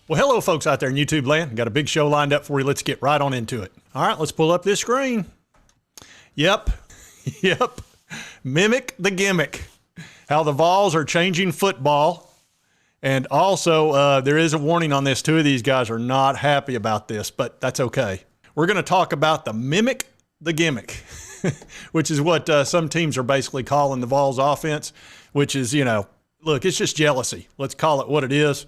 Well, hello, folks out there in YouTube land. Got a big show lined up for you. Let's get right on into it. All right, let's pull up this screen. Yep. Mimmick the Gimmick. How the Vols are changing football. And also, there is a warning on this. Two of these guys are not happy about this, but that's okay. We're going to talk about the Mimmick the Gimmick, which is what some teams are basically calling the Vols offense, which is, look, it's just jealousy. Let's call it what it is.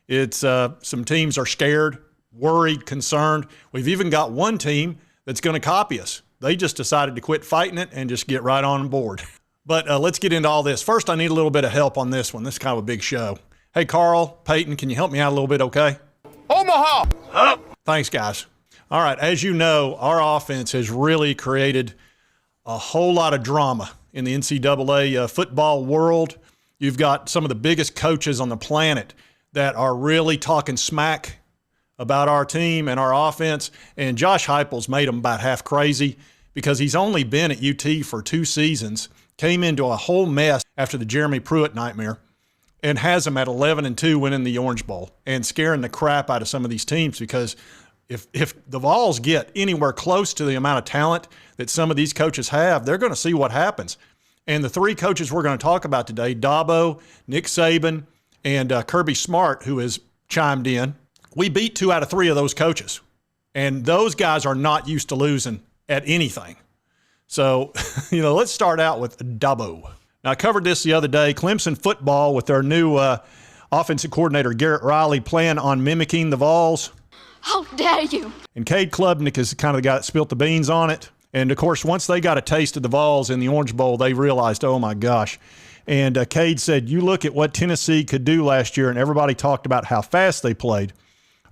It's some teams are scared, worried, concerned. We've even got one team that's going to copy us. They just decided to quit fighting it and just get right on board. But let's get into all this. First, I need a little bit of help on this one. This is kind of a big show. Hey, Carl, Peyton, can you help me out a little bit, okay? Omaha! Huh? Thanks, guys. All right, as you know, our offense has really created a whole lot of drama in the NCAA football world. You've got some of the biggest coaches on the planet that are really talking smack about our team and our offense. And Josh Heupel's made them about half crazy because he's only been at UT for 2 seasons, came into a whole mess after the Jeremy Pruitt nightmare, and has them at 11-2 winning the Orange Bowl and scaring the crap out of some of these teams because if the Vols get anywhere close to the amount of talent that some of these coaches have, they're going to see what happens. And the 3 coaches we're going to talk about today, Dabo, Nick Saban, and Kirby Smart, who has chimed in, we beat 2 out of 3 of those coaches. And those guys are not used to losing at anything. So, let's start out with Dabo. Now, I covered this the other day. Clemson football with their new offensive coordinator, Garrett Riley, plan on mimicking the Vols. How dare you? And Cade Klubnik is kind of the guy that spilt the beans on it. And, of course, once they got a taste of the Vols in the Orange Bowl, they realized, oh, my gosh. And Cade said, you look at what Tennessee could do last year, and everybody talked about how fast they played.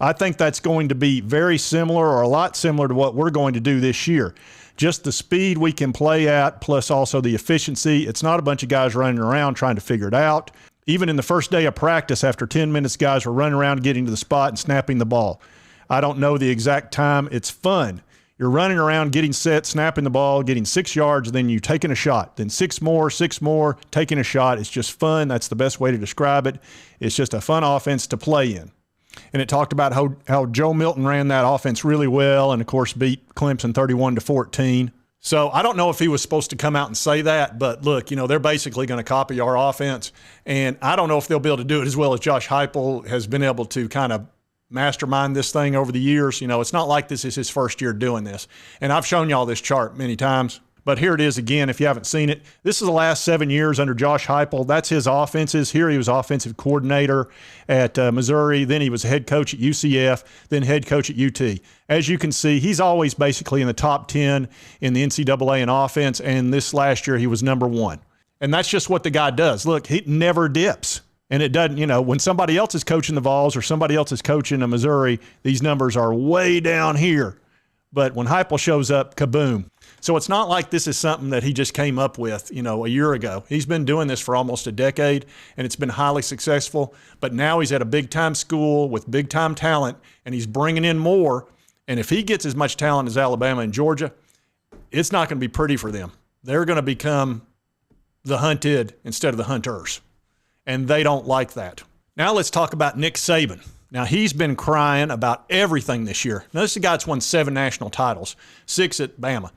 I think that's going to be very similar or a lot similar to what we're going to do this year. Just the speed we can play at, plus also the efficiency. It's not a bunch of guys running around trying to figure it out. Even in the first day of practice, after 10 minutes, guys were running around, getting to the spot and snapping the ball. I don't know the exact time. It's fun. You're running around, getting set, snapping the ball, getting 6 yards, then you taking a shot. Then 6 more, taking a shot. It's just fun. That's the best way to describe it. It's just a fun offense to play in. And it talked about how Joe Milton ran that offense really well and, of course, beat Clemson 31-14. So I don't know if he was supposed to come out and say that, but look, they're basically going to copy our offense. And I don't know if they'll be able to do it as well as Josh Heupel has been able to kind of mastermind this thing over the years. It's not like this is his first year doing this. And I've shown y'all this chart many times, but here it is again if you haven't seen it. This is the last 7 years under Josh Heupel. That's his offenses. Here he was offensive coordinator at Missouri. Then he was head coach at UCF, then head coach at UT. As you can see, he's always basically in the top 10 in the NCAA in offense, and this last year he was number 1. And that's just what the guy does. Look, he never dips. And it doesn't, when somebody else is coaching the Vols or somebody else is coaching a Missouri, these numbers are way down here. But when Heupel shows up, kaboom. So it's not like this is something that he just came up with, a year ago. He's been doing this for almost a decade, and it's been highly successful. But now he's at a big-time school with big-time talent, and he's bringing in more. And if he gets as much talent as Alabama and Georgia, it's not going to be pretty for them. They're going to become the hunted instead of the hunters. And they don't like that. Now let's talk about Nick Saban. Now, he's been crying about everything this year. Now, this is a guy that's won 7 national titles, 6 at Bama.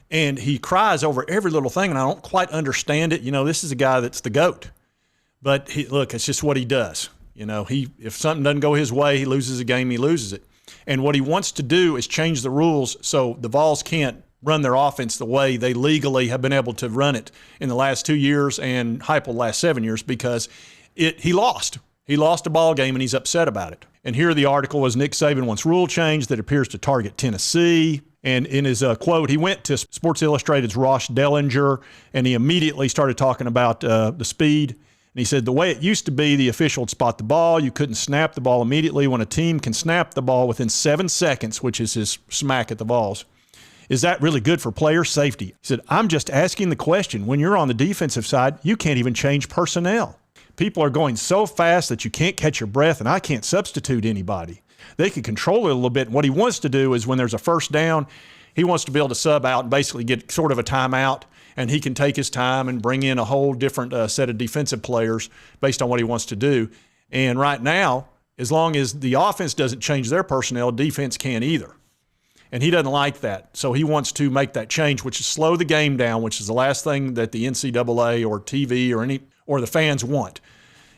And he cries over every little thing, and I don't quite understand it. This is a guy that's the GOAT. But, look, it's just what he does. If something doesn't go his way, he loses a game, he loses it. And what he wants to do is change the rules so the Vols can't run their offense the way they legally have been able to run it in the last 2 years and Heupel the last 7 years because he lost. He lost a ball game, and he's upset about it. And here the article was Nick Saban wants rule change that appears to target Tennessee. And in his quote, he went to Sports Illustrated's Ross Dellinger, and he immediately started talking about the speed. And he said the way it used to be, the official would spot the ball. You couldn't snap the ball immediately. When a team can snap the ball within 7 seconds, which is his smack at the Vols, is that really good for player safety? He said, I'm just asking the question. When you're on the defensive side, you can't even change personnel. People are going so fast that you can't catch your breath, and I can't substitute anybody. They can control it a little bit. And what he wants to do is when there's a first down, he wants to be able to sub out and basically get sort of a timeout, and he can take his time and bring in a whole different set of defensive players based on what he wants to do. And right now, as long as the offense doesn't change their personnel, defense can't either. And he doesn't like that. So he wants to make that change, which is slow the game down, which is the last thing that the NCAA or TV or the fans want.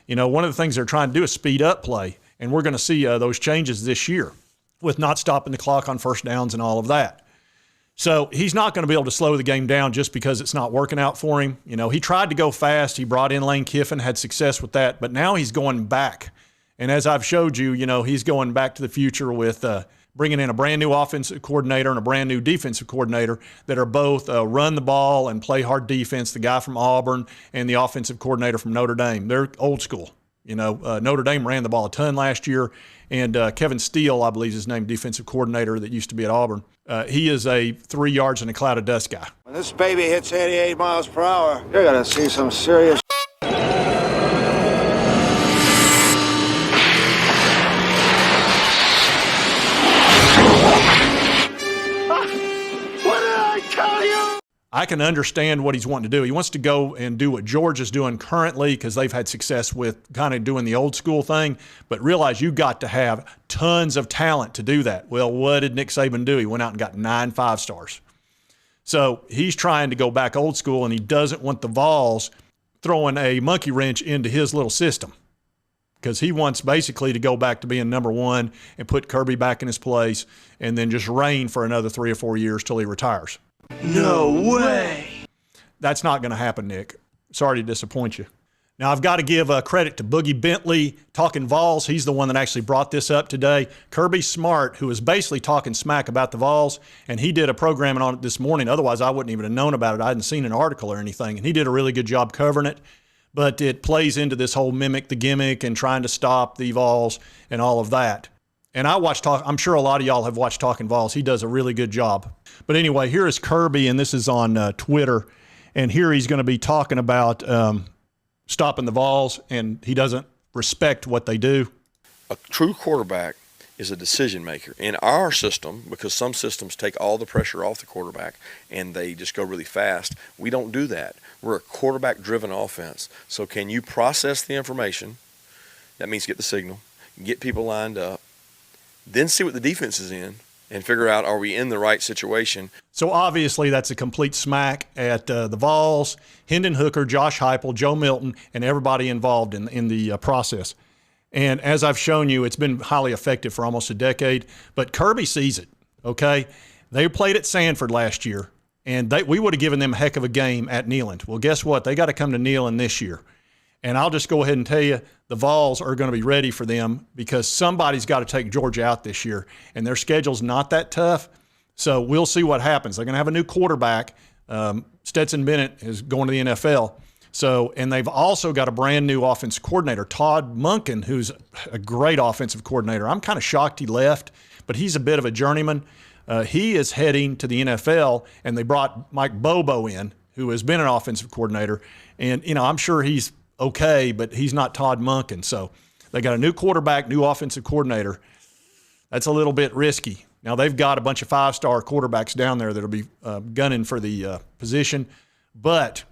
You know, one of the things they're trying to do is speed up play, and we're going to see those changes this year with not stopping the clock on first downs and all of that. So he's not going to be able to slow the game down just because it's not working out for him. You know, he tried to go fast. He brought in Lane Kiffin, had success with that, but now he's going back. And as I've showed you, you know, he's going back to the future with bringing in a brand new offensive coordinator and a brand new defensive coordinator that are both run the ball and play hard defense. The guy from Auburn and the offensive coordinator from Notre Dame, they're old school. You know, Notre Dame ran the ball a ton last year, and Kevin Steele, I believe is his name, defensive coordinator that used to be at Auburn. He is a 3 yards in a cloud of dust guy. When this baby hits 88 miles per hour, you're going to see some serious I can understand what he's wanting to do. He wants to go and do what George is doing currently because they've had success with kind of doing the old school thing, but realize you got to have tons of talent to do that. Well, what did Nick Saban do? He went out and got 9 5-stars. So he's trying to go back old school, and he doesn't want the Vols throwing a monkey wrench into his little system because he wants basically to go back to being number one and put Kirby back in his place and then just reign for another 3 or 4 years till he retires. No way. That's not going to happen, Nick. Sorry to disappoint you. Now, I've got to give credit to Boogie Bentley, talking Vols. He's the one that actually brought this up today. Kirby Smart, who was basically talking smack about the Vols, and he did a programming on it this morning. Otherwise, I wouldn't even have known about it. I hadn't seen an article or anything, and he did a really good job covering it. But it plays into this whole Mimmick the Gimmick and trying to stop the Vols and all of that. And I'm sure a lot of y'all have watched Talking Vols. He does a really good job. But anyway, here is Kirby, and this is on Twitter. And here he's going to be talking about stopping the Vols, and he doesn't respect what they do. A true quarterback is a decision maker. In our system, because some systems take all the pressure off the quarterback and they just go really fast, we don't do that. We're a quarterback-driven offense. So can you process the information? That means get the signal, get people lined up, then see what the defense is in and figure out, are we in the right situation? So obviously that's a complete smack at the Vols, Hendon Hooker, Josh Heupel, Joe Milton, and everybody involved in the process. And as I've shown you, it's been highly effective for almost a decade. But Kirby sees it, okay? They played at Sanford last year, and we would have given them a heck of a game at Neyland. Well, guess what? They got to come to Neyland this year. And I'll just go ahead and tell you, the Vols are going to be ready for them because somebody's got to take Georgia out this year, and their schedule's not that tough. So we'll see what happens. They're going to have a new quarterback. Stetson Bennett is going to the NFL. So, and they've also got a brand new offensive coordinator, Todd Monken, who's a great offensive coordinator. I'm kind of shocked he left, but he's a bit of a journeyman. He is heading to the NFL, and they brought Mike Bobo in, who has been an offensive coordinator. And, you know, I'm sure he's okay, but he's not Todd Monken. So they got a new quarterback, new offensive coordinator. That's a little bit risky. Now, they've got a bunch of 5-star quarterbacks down there that'll be gunning for the position, but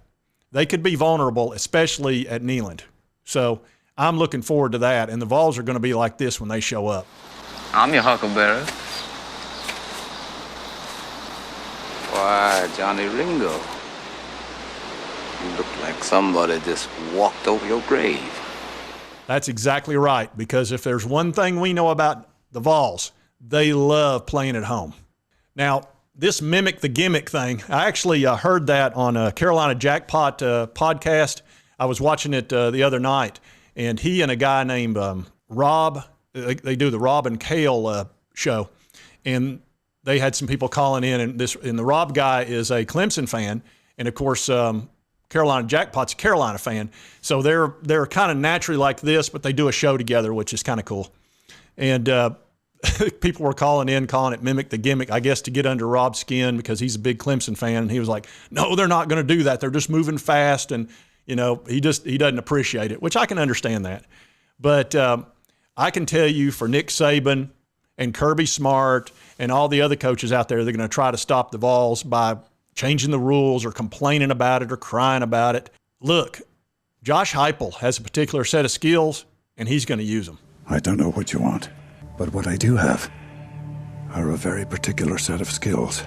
they could be vulnerable, especially at Neyland. So I'm looking forward to that, and the Vols are going to be like this when they show up. I'm your huckleberry. Why, Johnny Ringo, you look like somebody just walked over your grave. That's exactly right, because if there's one thing we know about the Vols, they love playing at home. Now, this Mimmick the Gimmick thing, I actually heard that on a Carolina Jackpot podcast. I was watching it the other night, and he and a guy named Rob, they do the Rob and Kale show, and they had some people calling in, and the Rob guy is a Clemson fan, and of course Carolina Jackpot's a Carolina fan, so they're kind of naturally like this, but they do a show together, which is kind of cool. And people were calling it Mimmick the Gimmick, I guess to get under Rob's skin because he's a big Clemson fan. And he was like, no, they're not going to do that. They're just moving fast. And, you know, he doesn't appreciate it, which I can understand that. But I can tell you for Nick Saban and Kirby Smart and all the other coaches out there, they're going to try to stop the Vols by changing the rules or complaining about it or crying about it. Look, Josh Heupel has a particular set of skills, and he's going to use them. I don't know what you want, but what I do have are a very particular set of skills.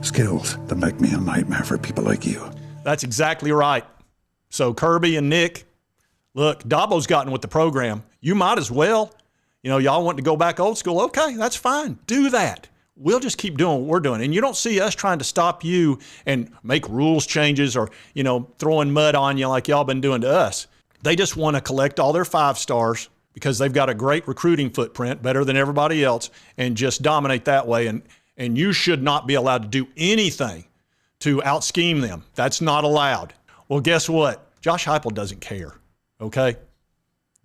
Skills that make me a nightmare for people like you. That's exactly right. So Kirby and Nick, look, Dabo's gotten with the program. You might as well. Y'all want to go back old school. Okay, that's fine. Do that. We'll just keep doing what we're doing. And you don't see us trying to stop you and make rules changes or, throwing mud on you like y'all been doing to us. They just want to collect all their 5 stars because they've got a great recruiting footprint, better than everybody else, and just dominate that way. And you should not be allowed to do anything to out-scheme them. That's not allowed. Well, guess what? Josh Heupel doesn't care, okay?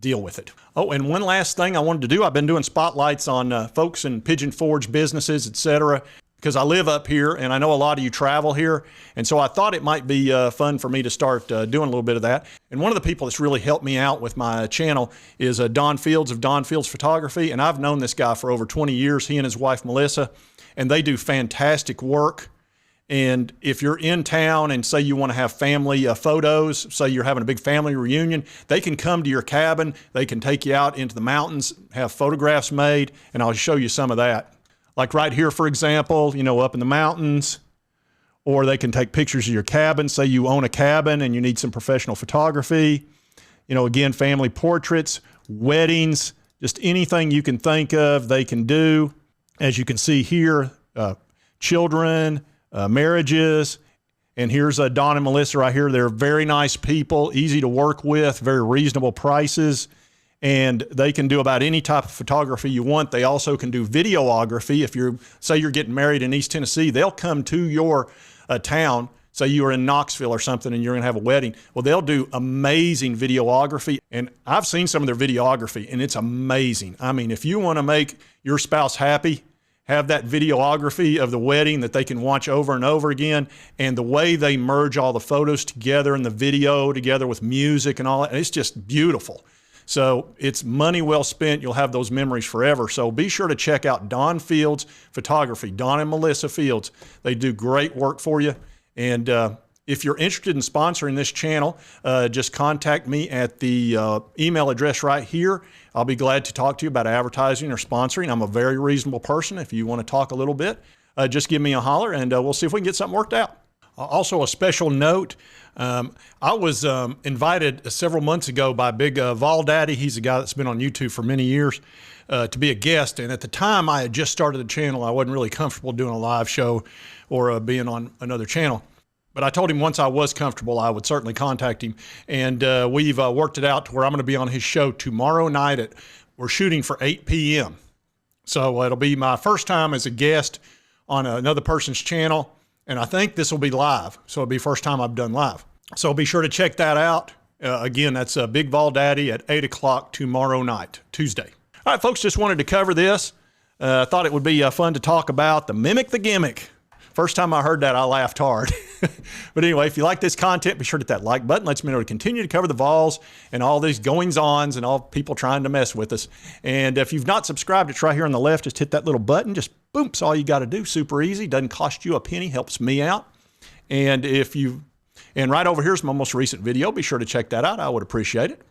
Deal with it. Oh, and one last thing I wanted to do. I've been doing spotlights on folks in Pigeon Forge businesses, etc., because I live up here, and I know a lot of you travel here, and so I thought it might be fun for me to start doing a little bit of that. And one of the people that's really helped me out with my channel is Don Fields of Don Fields Photography, and I've known this guy for over 20 years, he and his wife Melissa, and they do fantastic work. And if you're in town and say you want to have family photos, say you're having a big family reunion, they can come to your cabin, they can take you out into the mountains, have photographs made, and I'll show you some of that. Like right here, for example, up in the mountains, or they can take pictures of your cabin. Say you own a cabin and you need some professional photography. Again, family portraits, weddings, just anything you can think of, they can do. As you can see here, children, marriages, and here's Don and Melissa right here. They're very nice people, easy to work with, very reasonable prices. And they can do about any type of photography you want. They also can do videography. If say you're getting married in East Tennessee, they'll come to your town. Say you were in Knoxville or something and you're going to have a wedding. Well, they'll do amazing videography. And I've seen some of their videography, and it's amazing. I mean, if you want to make your spouse happy, have that videography of the wedding that they can watch over and over again. And the way they merge all the photos together and the video together with music and all that, it's just beautiful. So it's money well spent. You'll have those memories forever. So be sure to check out Don Fields Photography, Don and Melissa Fields. They do great work for you. And if you're interested in sponsoring this channel, just contact me at the email address right here. I'll be glad to talk to you about advertising or sponsoring. I'm a very reasonable person. If you want to talk a little bit, just give me a holler and we'll see if we can get something worked out. Also, a special note, I was invited several months ago by Big Vol Daddy. He's a guy that's been on YouTube for many years to be a guest. And at the time I had just started the channel, I wasn't really comfortable doing a live show or being on another channel. But I told him once I was comfortable, I would certainly contact him. And we've worked it out to where I'm going to be on his show tomorrow night. We're shooting for 8 p.m. So it'll be my first time as a guest on another person's channel. And I think this will be live. So it'll be the first time I've done live. So be sure to check that out. Again, that's Big Vol Daddy at 8 o'clock tomorrow night, Tuesday. All right, folks, just wanted to cover this. I thought it would be fun to talk about the Mimmick the Gimmick. First time I heard that, I laughed hard. But anyway, if you like this content, be sure to hit that like button. Lets me know to continue to cover the Vols and all these goings-ons and all people trying to mess with us. And if you've not subscribed, it's right here on the left. Just hit that little button. Just boom, it's all you got to do. Super easy. Doesn't cost you a penny. Helps me out. And right over here's my most recent video. Be sure to check that out. I would appreciate it.